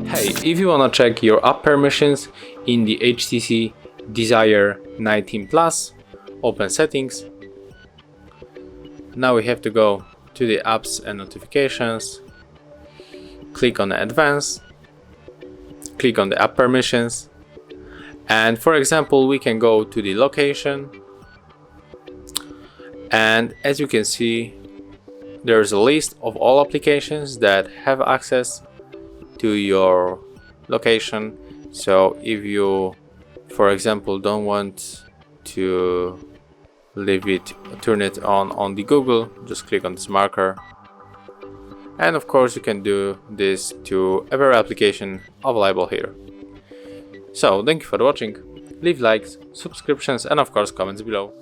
Hey, if you wanna check your app permissions in the HTC Desire 19 Plus, open Settings. Now we have to go to the Apps and Notifications, click on Advanced, click on the app permissions, and for example we can go to the location, and as you can see there's a list of all applications that have access to your location. So if you, for example, don't want to turn it on the Google, just click on this marker, and of course you can do this to every application available here. So thank you for watching, leave likes, subscriptions, and of course comments below.